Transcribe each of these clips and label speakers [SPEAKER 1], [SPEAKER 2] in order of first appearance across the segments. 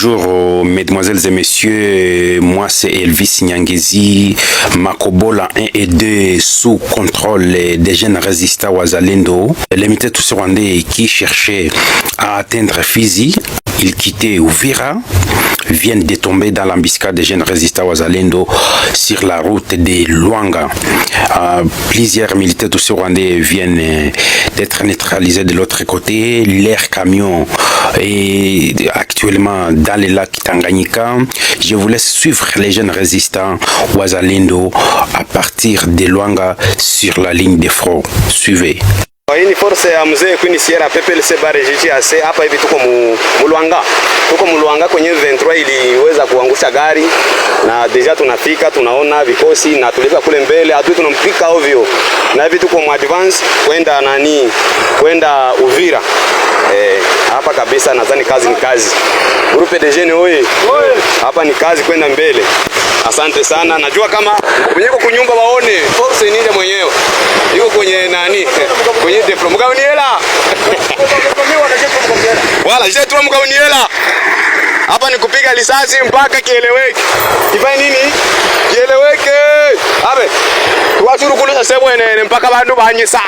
[SPEAKER 1] Bonjour mesdemoiselles et messieurs, moi c'est Elvis Nyangezi, Makobola 1 et 2 sous contrôle des jeunes résistants Wazalendo. L'imité tous rwandais qui cherchait à atteindre Fizi, ils quittaient Uvira, viennent de tomber dans l'embuscade des jeunes résistants Wazalendo sur la route de Luanga. Plusieurs militaires tous rwandais viennent d'être neutralisés de l'autre côté. Leur camion est actuellement dans les lacs Tanganyika. Je vous laisse suivre les jeunes résistants Wazalendo à partir de Luanga sur la ligne de front. Suivez.
[SPEAKER 2] Hii ni force ya mzee Queen Sierra PPLC bare GGAC. Hapa hivi tuko Mulwanga kwenye 23 iliweza kuangusha gari na deja tunafika, tunaona vikosi na tulipa kule mbele, adui tunampika ovyo, na hivi tuko mu advance kwenda Uvira. Hapa kabisa nadhani kazi ni kazi. Grupe de jeunes oye. Hapa ni kazi kwenda mbele. Asante sana. Najua kama mwenyeko kunyumba waone force ni ile mwenyewe. Yuko kwenye kwenye deploy. Mkauniela. Wala je tu mkauniela. Hapa ni kupiga risasi mpaka kieleweke. Kifanye nini? Kieleweke. Abe. Tuwachuru kule sasa bwana mpaka bandu banye sana.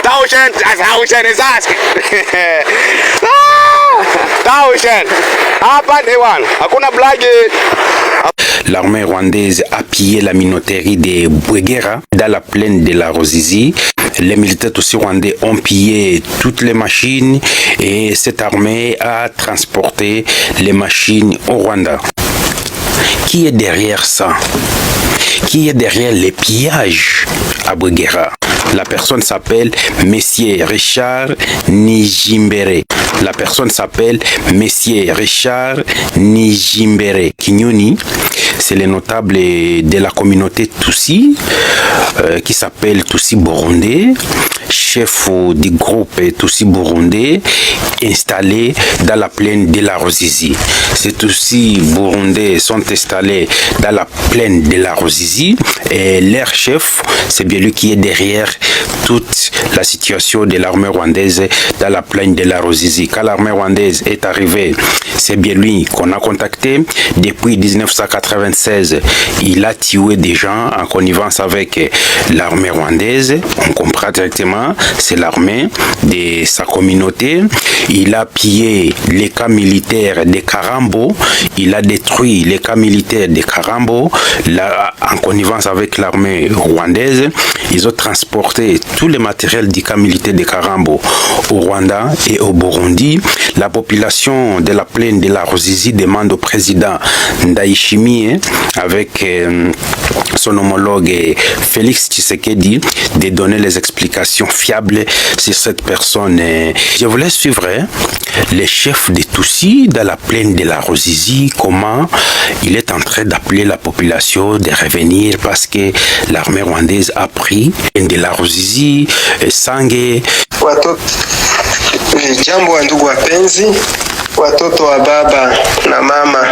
[SPEAKER 2] Tauchen sasa. Tauchen. Hapa ni wana. Hakuna blague.
[SPEAKER 1] L'armée rwandaise a pillé la minoterie de Bwegera dans la plaine de la Ruzizi. Les militaires aussi rwandais ont pillé toutes les machines et cette armée a transporté les machines au Rwanda. Qui est derrière ça? Qui est derrière les pillages à Bwegera? La personne s'appelle Messier Richard Nijimbere. La personne s'appelle Messier Richard Nijimbere Kinyoni. C'est le notable de la communauté Tutsi qui s'appelle Tutsi Burundais, chef du groupe Tutsi Burundais installé dans la plaine de la Ruzizi. Ces Tutsi Burundais sont installés dans la plaine de la Ruzizi et leur chef, c'est bien lui qui est derrière toute la situation de l'armée rwandaise dans la plaine de la Ruzizi. Quand l'armée rwandaise est arrivée, c'est bien lui qu'on a contacté. Depuis 1996, il a tué des gens en connivence avec l'armée rwandaise. On comprend directement, c'est l'armée de sa communauté. Il a pillé les camps militaires de Karambo. Il a détruit les camps militaires de Karambo. Là, en connivence avec l'armée rwandaise, ils ont transporté tous les matériels du camp militaire de Karambo au Rwanda et au Burundi. La population de la plaine de la Ruzizi demande au président Ndayishimiye avec son homologue Félix Tshisekedi de donner les explications fiables sur cette personne. Je voulais suivre les chefs de Tutsi dans la plaine de la Ruzizi, comment il est en train d'appeler la population de revenir parce que l'armée rwandaise a pris de la Ruzizi, Sange.
[SPEAKER 3] Jambo wa ndugu wapenzi, watoto wa baba na mama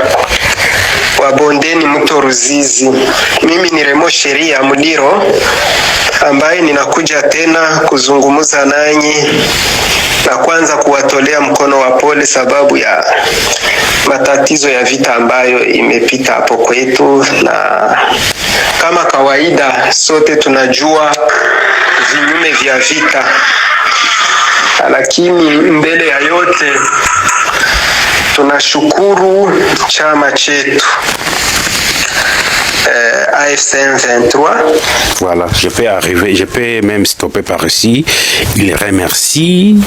[SPEAKER 3] wa bondeni mto Ruzizi. Mimi ni Remo Sheria Mudiro ambaye ninakuja tena kuzungumza nanyi na kwanza kuwatolea mkono wa pole sababu ya matatizo ya vita ambayo imepita hapo kwetu, na kama kawaida sote tunajua vinyume vya vita, lakini mbele ya yote tunashukuru chama chetu AFC M23.
[SPEAKER 1] Voilà, je peux même stopper par ici. Il remercie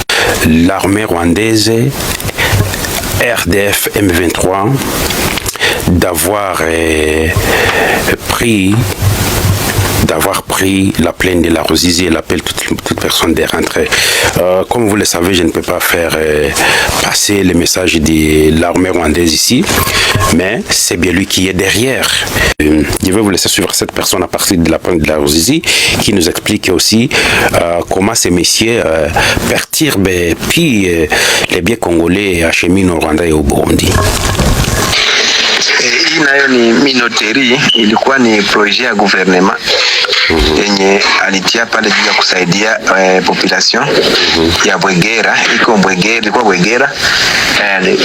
[SPEAKER 1] l'armée rwandaise RDF M23 d'avoir pris la plaine de la Ruzizi. Elle appelle toute personne de rentrer. Comme vous le savez, je ne peux pas faire passer le message de l'armée rwandaise ici, mais c'est bien lui qui est derrière. Je vais vous laisser suivre cette personne à partir de la plaine de la Ruzizi qui nous explique aussi comment ces messieurs perturbent puis les biens congolais acheminent au Rwanda et au Burundi.
[SPEAKER 3] Hii nayo ni minoteri, ilikuwa ni projet ya gouvernement yenye alitia pale juu ya kusaidia population ya Bwegera. Ilikuwa Bwegera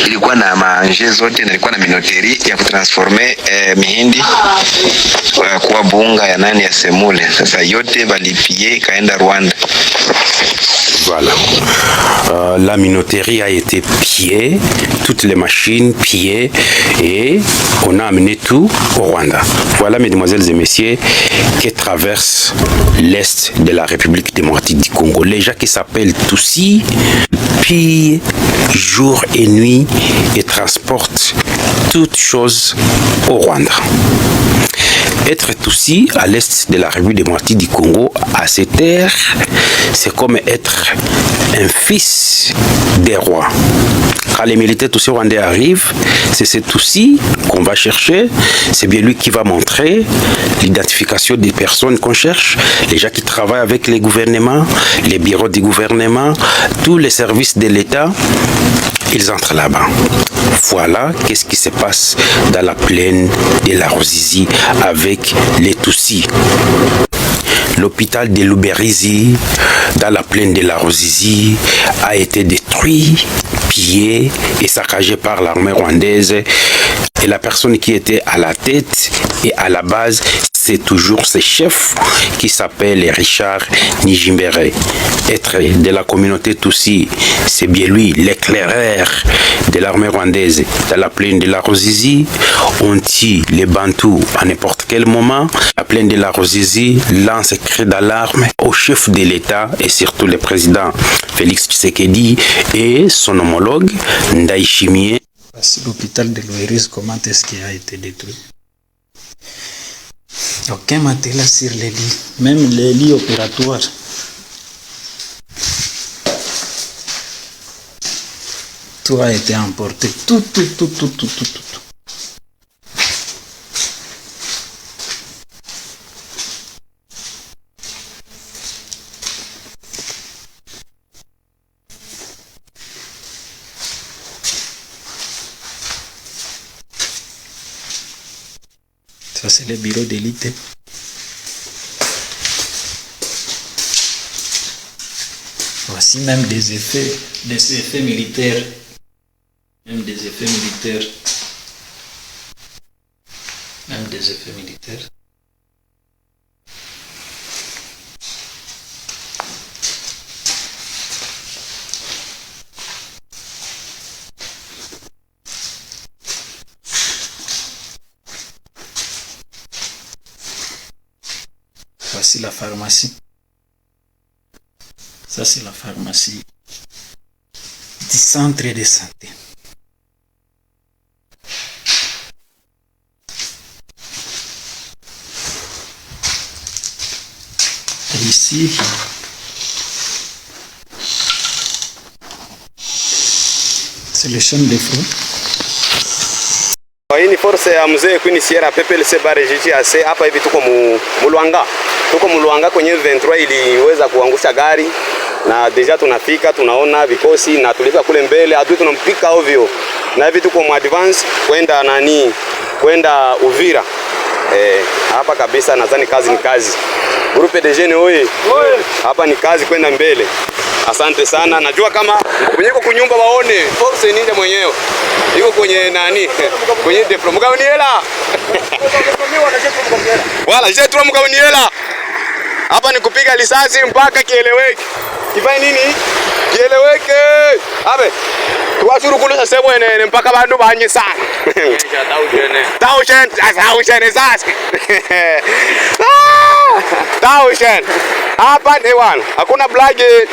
[SPEAKER 4] ilikuwa na manje zote na ilikuwa na minoteri ya kutransforme mihindi kuwa bunga ya nani ya semule. Sasa yote balipie ikaenda Rwanda.
[SPEAKER 1] Voilà. La minoterie a été pillée, toutes les machines pillées et on a amené tout au Rwanda. Voilà, mesdemoiselles et messieurs, que traverse l'Est de la République démocratique du Congo. Les gens qui s'appellent Tutsi pillent jour et nuit et transportent toutes choses au Rwanda. Être Tutsi à l'est de la République démocratique du Congo, à cette terre, c'est comme être un fils des rois. Quand les militaires Tutsi rwandais arrivent, c'est ce Tutsi qu'on va chercher, c'est bien lui qui va montrer l'identification des personnes qu'on cherche, les gens qui travaillent avec les gouvernements, les bureaux du gouvernement, tous les services de l'État, ils entrent là-bas. Voilà qu'est-ce qui se passe dans la plaine de la Ruzizi avec les Tutsis. L'hôpital de Luberizi, dans la plaine de la Ruzizi, a été détruit, pillé et saccagé par l'armée rwandaise. Et la personne qui était à la tête et à la base, c'est toujours ce chef qui s'appelle Richard Nijimbere. Être de la communauté Tutsi, c'est bien lui, l'éclaireur de l'armée rwandaise dans la plaine de la Ruzizi. On tue les Bantous à n'importe quel moment. La plaine de la Ruzizi lance un cri d'alarme au chef de l'État et surtout le président Félix Tshisekedi et son homologue Ndayishimiye.
[SPEAKER 5] L'hôpital de Luberizi, comment est-ce qu'il a été détruit? Aucun matelas sur les lits, même les lits opératoires. Tout a été emporté, tout. Ça, c'est le bureau d'élite. Voici même des effets militaires. Même des effets militaires. Voici la pharmacie. Ça, c'est la pharmacie du centre de santé. Et ici, c'est le champ de fruits.
[SPEAKER 2] Hii ni force ya mzee Queen Sierra PPLC bare GGAC. Hapa hivi tuko Mulwanga. Tuko Mulwanga kwenye 23 iliweza kuangusha gari na deja tunafika, tunaona vikosi na tulifika kule mbele adui tunampika ovyo. Na hivi tuko mu advance kwenda Uvira. Hapa kabisa nadhani kazi ni kazi. Groupe de jeunes oye. Hapa ni kazi kwenda mbele. Asante sana. Najua kama kwenye kunyumba waone force ninde mwenyewe. Iko kwenye nani? Kwenye diploma mkaoniela. Wala je tu mkaoniela. Hapa ni kupiga risasi mpaka kieleweke. Kifanye nini? Kieleweke. Abe. Tuwashuru kule sasa bwana mpaka bandu banye sana. Tauchen sasa. Tauchen. Hapa ni wana. Hakuna blage.